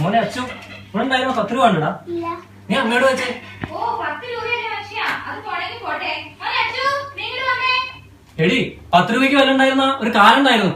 മോനെ അച്ചു ഇവിടെ ഉണ്ടായിരുന്നോ? 10 രൂപ ഉണ്ടടാ. നീ അമ്മയോട് വെച്ചേ. എടി 10 രൂപയ്ക്ക് വില ഉണ്ടായിരുന്ന ഒരു കാലം ഉണ്ടായിരുന്നു.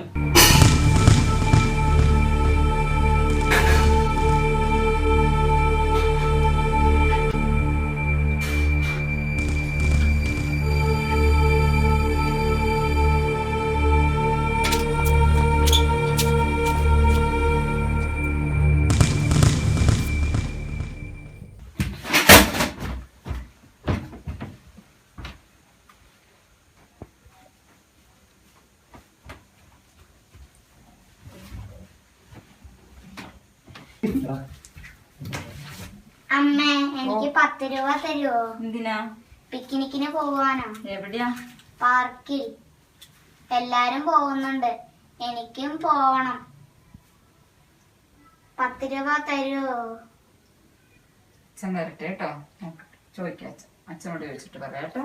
അമ്മ എനിക്ക് 10 രൂപ തരുമോ? എന്തിനാ? പിക്നിക്കിന് പോവാനോ? എവിടെയാ? പാർക്കിൽ. എല്ലാരും പോകുന്നുണ്ട്, എനിക്കും പോവണം. 10 രൂപ തരുമോ? അച്ഛൻ വരട്ടെ കേട്ടോ, നോക്കട്ടെ, ചോദിക്കാം. അച്ഛനോട് ചോദിച്ചിട്ട് പറയാം കേട്ടോ.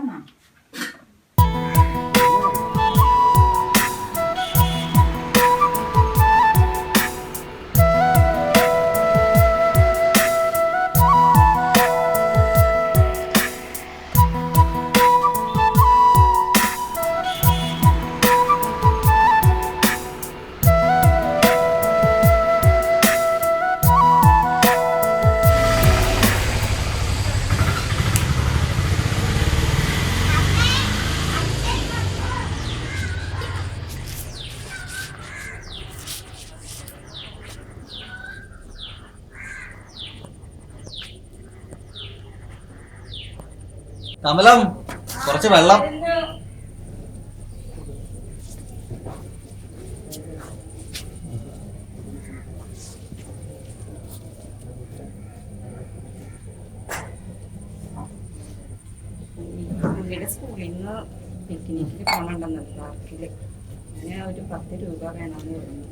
കമലം, കുറച്ച് വെള്ളം. പുള്ളിയുടെ സ്കൂളിൽ നിന്ന് പിക്നിക്കിൽ പോകണമെന്ന് പാർക്കില്. അങ്ങനെ ഒരു 10 രൂപ വേണമെന്ന് പറഞ്ഞു.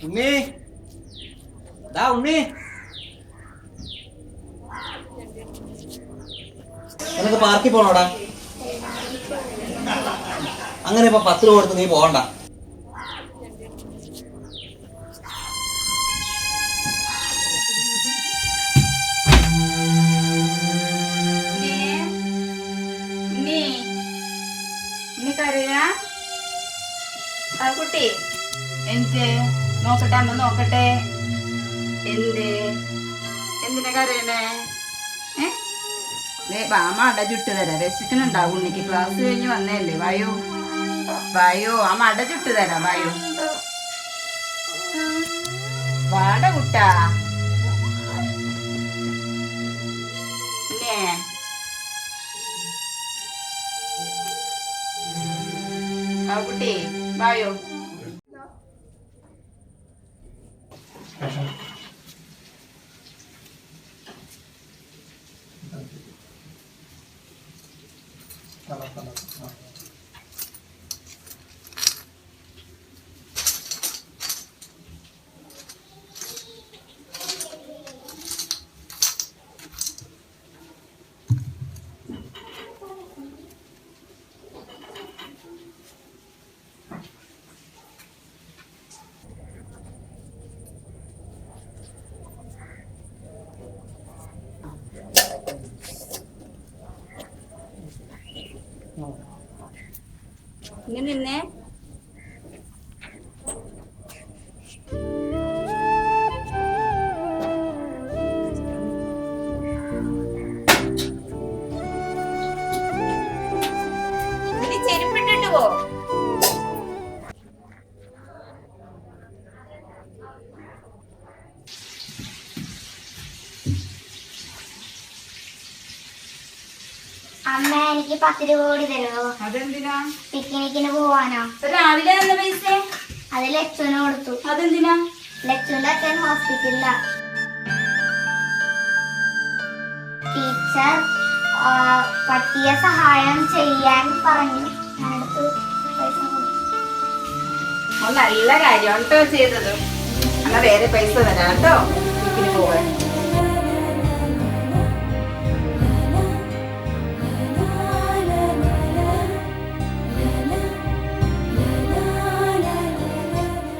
ഉണ്ണി, ഉണ്ണി, നിനക്ക് പാർക്കിൽ പോണോടാ? അങ്ങനെ ഇപ്പൊ 10 രൂപ കൊടുത്ത് നീ പോകണ്ട. കുട്ടി എന്ത് നോക്കട്ടെ, അമ്മ നോക്കട്ടെ. എന്തിനാ കരയണേ? അമ്മ അട ചുട്ട് തരാം. വിശക്കുന്നുണ്ടാവും ഉണ്ണിക്ക്, ക്ലാസ് കഴിഞ്ഞ് വന്നേല്ലേ. വായോ വായോ, അമ്മ അട ചുട്ട് തരാം. വായോ, വാട കുട്ടാ. കുട്ടി വായോ. ഇങ്ങനെ നിന്നേ. ചെരുപ്പിട്ടിട്ട് പോ. അമ്മ എനിക്ക് 10 രൂപ കൂടി തരുമോ? അതെന്തിനാ? പിക്നിക്കിന് പോവാനോ? രാവിലെ തന്ന പൈസ അത് ലച്ചുവിന് കൊടുത്തു. അതെന്തിനാ? ലച്ചുവിന്റെ അച്ഛൻ ഹോസ്പിറ്റലിലാ. ടീച്ചർ പറ്റിയ സഹായം ചെയ്യാൻ പറഞ്ഞു. ഞാനെടുത്ത് പൈസ കൊടുത്തു. നല്ല കാര്യം കേട്ടോ ചെയ്തത്. എന്നാ വേറെ പൈസ തരാം കേട്ടോ. പിക്നിക്കിന് പോവാൻ.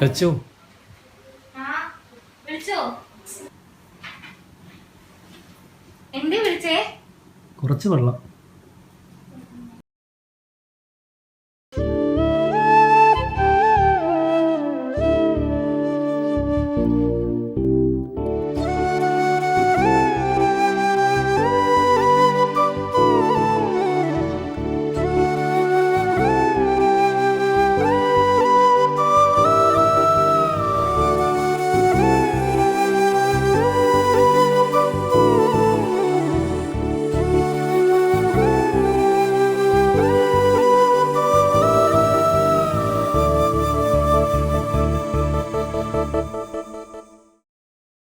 ലച്ചു വിളിച്ചോ? എന്തേ വിളിച്ചേ? കുറച്ച് വെള്ളം.